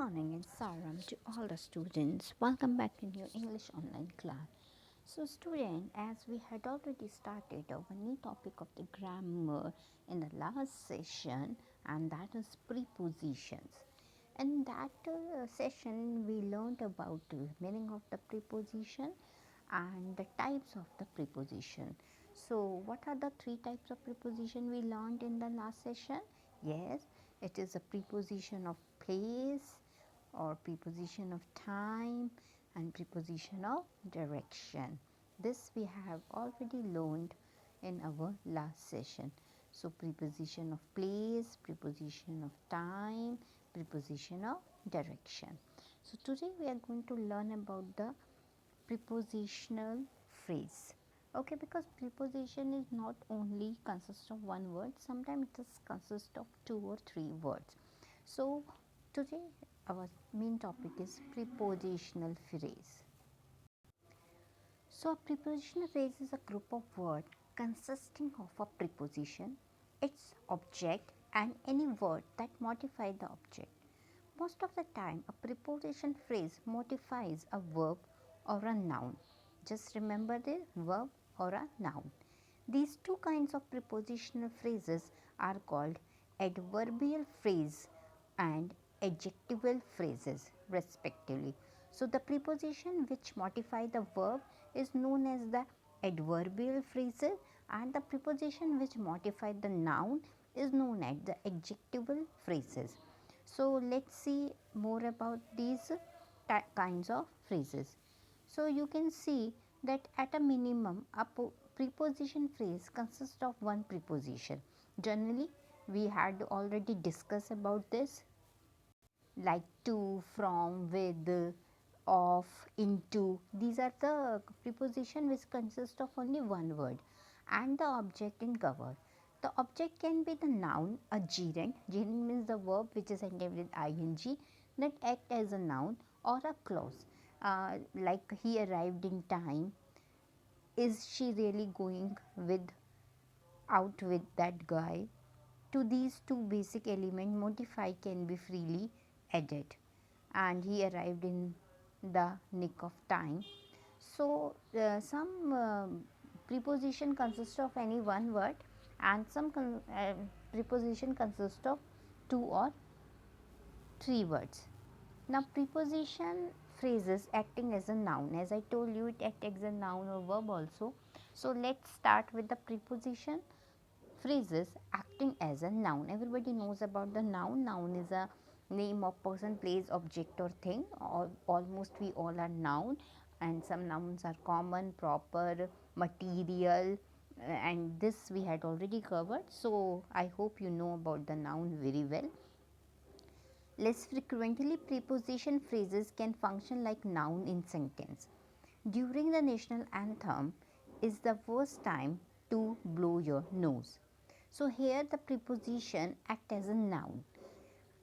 morning and Saram to all the students. Welcome back in your English online class. So student, as we had already started our new topic of the grammar in the last session, and that is prepositions. In that session we learned about the meaning of the preposition and the types of the preposition. So what are the three types of preposition we learned in the last session? Yes, it is a preposition of place or preposition of time and preposition of direction. This we have already learned in our last session. So preposition of place, preposition of time, preposition of direction. So today we are going to learn about the prepositional phrase. Okay, because preposition is not only consist of one word, sometimes it is consist of two or three words. So today our main topic is prepositional phrase. So a prepositional phrase is a group of words consisting of a preposition, its object and any word that modify the object. Most of the time, a preposition phrase modifies a verb or a noun. Just remember the verb or a noun. These two kinds of prepositional phrases are called adverbial phrase and adjective phrases respectively. So, the preposition which modify the verb is known as the adverbial phrases and the preposition which modify the noun is known as the adjective phrases. So, let us see more about these kinds of phrases. So, you can see that at a minimum a preposition phrase consists of one preposition. Generally, we had already discussed about this, like to, from, with, of, into. These are the preposition which consist of only one word and the object in cover. The object can be the noun, a gerund. Gerund means the verb which is ended with ing that act as a noun, or a clause, like he arrived in time. Is she really going out with that guy? To these two basic elements, modify can be freely added. And he arrived in the nick of time. So, some preposition consists of any one word and some preposition consists of two or three words. Now, preposition phrases acting as a noun. As I told you, it acts as a noun or verb also. So, let us start with the preposition phrases acting as a noun. Everybody knows about the noun. Noun is a name of person, place, object or thing. Almost we all are noun, and some nouns are common, proper, material, and this we had already covered. So, I hope you know about the noun very well. Less frequently, preposition phrases can function like noun in sentence. During the national anthem is the worst time to blow your nose. So, here the preposition act as a noun.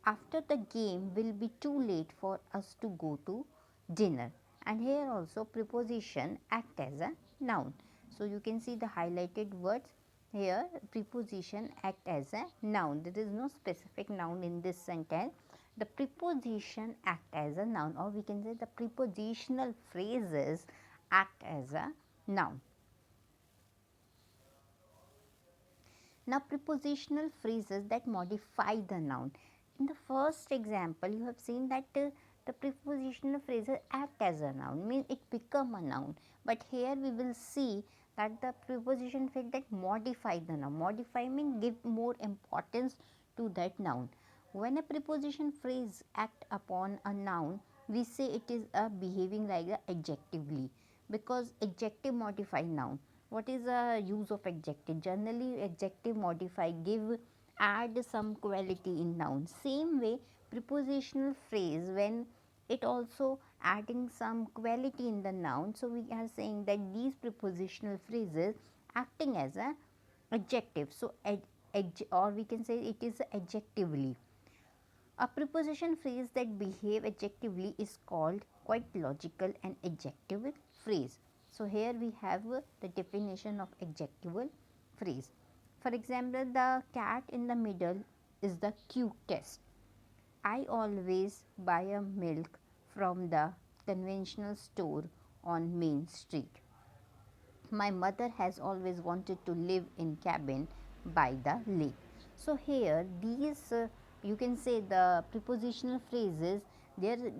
After the game will be too late for us to go to dinner, and here also preposition act as a noun. So, you can see the highlighted words here. Preposition act as a noun. There is no specific noun in this sentence. The preposition act as a noun, or we can say the prepositional phrases act as a noun. Now, prepositional phrases that modify the noun. In the first example, you have seen that the prepositional phrases act as a noun, means it become a noun. But here we will see that the preposition phrase that modify the noun. Modify means give more importance to that noun. When a preposition phrase act upon a noun, we say it is behaving like a adjectively, because adjective modify noun. What is the use of adjective? Generally, adjective modify, give, add some quality in noun. Same way, prepositional phrase, when it also adding some quality in the noun. So, we are saying that these prepositional phrases acting as a adjective. So, or we can say it is adjectively. A preposition phrase that behave adjectively is called quite logical and adjective phrase. So, here we have the definition of adjective phrase. For example, the cat in the middle is the cutest. I always buy a milk from the conventional store on Main Street. My mother has always wanted to live in cabin by the lake. So here these you can say the prepositional phrases, they are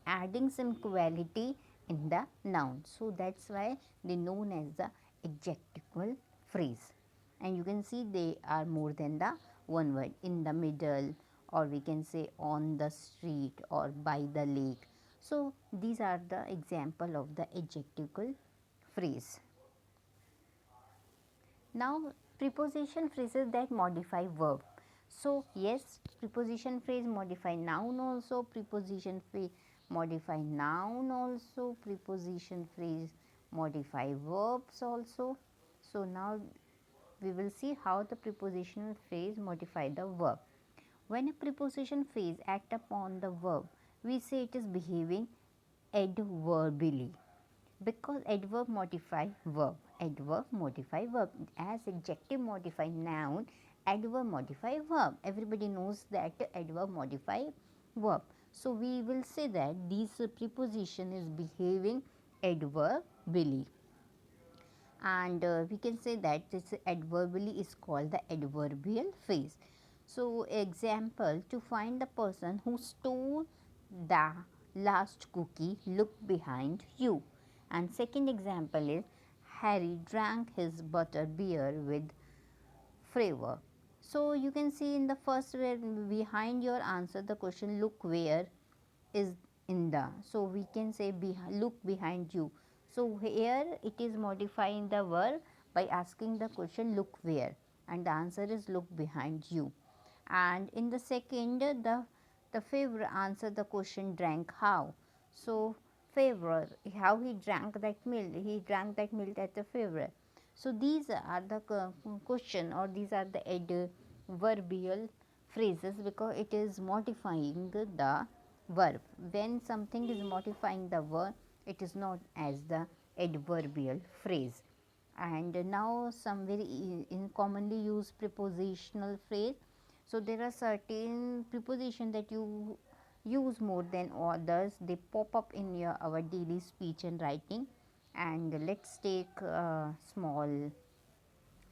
adding some quality in the noun. So that's why they known as the adjectival phrase. And you can see they are more than the one word, in the middle, or we can say on the street or by the lake. So these are the example of the adjectival phrase. Now preposition phrases that modify verb. So yes, preposition phrase modify noun also, preposition phrase modify noun also, preposition phrase modify verbs also. So now we will see how the prepositional phrase modify the verb. When a preposition phrase act upon the verb, we say it is behaving adverbially, because adverb modify verb. Adverb modify verb. As adjective modify noun, adverb modify verb. Everybody knows that adverb modify verb. So we will say that this preposition is behaving adverbially, and we can say that this adverbially is called the adverbial phrase. So example, to find the person who stole the last cookie, look behind you. And second example is, Harry drank his butter beer with fervor. So you can see in the first where behind your answer the question look where is in the, so we can say look behind you. So here it is modifying the verb by asking the question look where, and the answer is look behind you. And in the second, the favor answer the question drank how. So favor, how he drank that milk, he drank that milk at the favor. So these are the question, or these are the adverbial phrases, because it is modifying the verb. When something is modifying the verb, it is known as the adverbial phrase. And now some very commonly used prepositional phrase. So there are certain preposition that you use more than others. They pop up in your our daily speech and writing. And let's take a small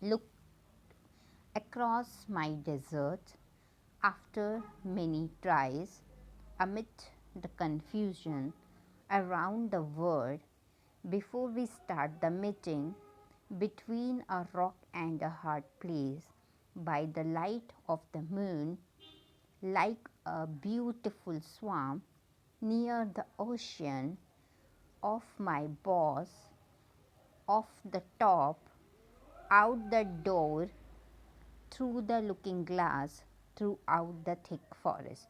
look. Across my desert, after many tries, amid the confusion around the world, before we start the meeting, between a rock and a hard place, by the light of the moon, like a beautiful swamp near the ocean, of my boss, off the top, out the door, through the looking glass, throughout the thick forest.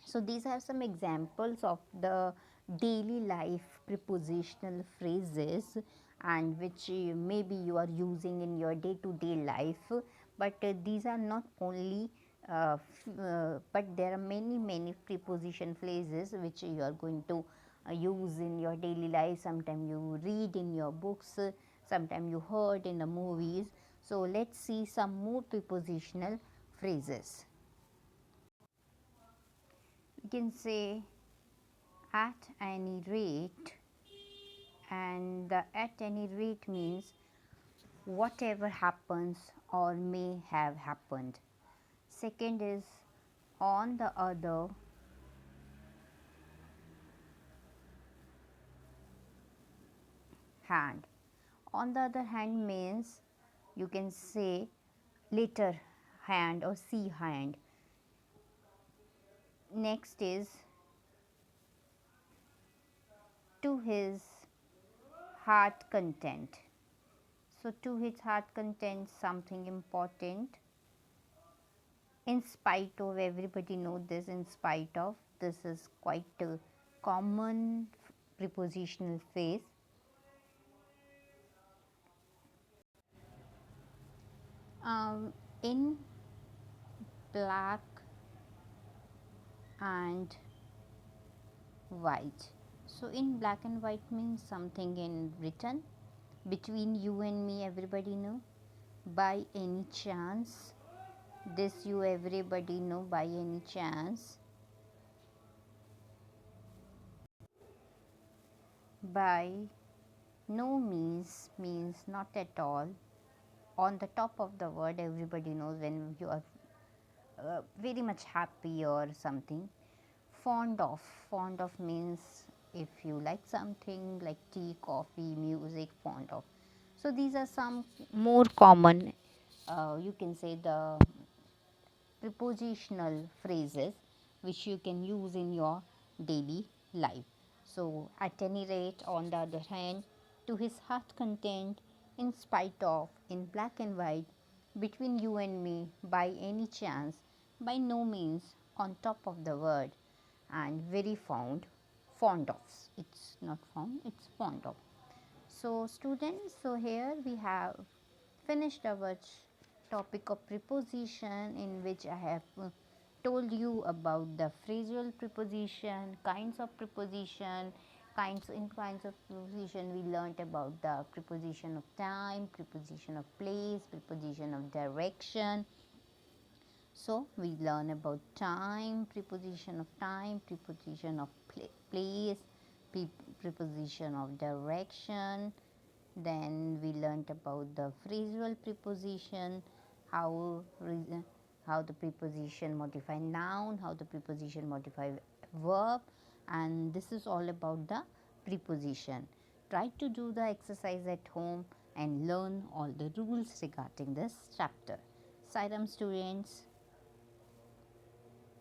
So these are some examples of the daily life prepositional phrases, and which maybe you are using in your day to day life. But these are not only but there are many preposition phrases which you are going to use in your daily life. Sometimes you read in your books, sometimes you heard in the movies. So let's see some more prepositional phrases. You can say at any rate, and the at any rate means whatever happens or may have happened. Second is on the other hand. On the other hand means you can say later hand or see hand. Next is to his heart content. So to his heart content something important. In spite of, everybody know this, in spite of, this is quite a common prepositional phrase. In black and white. So in black and white means something in written between you and me, everybody know. By any chance, This you everybody know by any chance? By no means not at all. On the top of the word, everybody knows when you are very much happy or something. Fond of means if you like something like tea, coffee, music, fond of. So these are some more common, you can say, the prepositional phrases which you can use in your daily life. So, at any rate, on the other hand, to his heart content, in spite of, in black and white, between you and me, by any chance, by no means, on top of the word, and very fond of. It's not found, it's fond of. So, students, so here we have finished our topic of preposition, in which I have told you about the phrasal preposition, kinds of preposition, kinds of preposition we learnt about the preposition of time, preposition of place, preposition of direction. So, we learn about time, preposition of time, preposition of place, preposition of direction. Then we learnt about the phrasal preposition, how how the preposition modify noun, how the preposition modify verb, and this is all about the preposition. Try to do the exercise at home and learn all the rules regarding this chapter. Sairam students.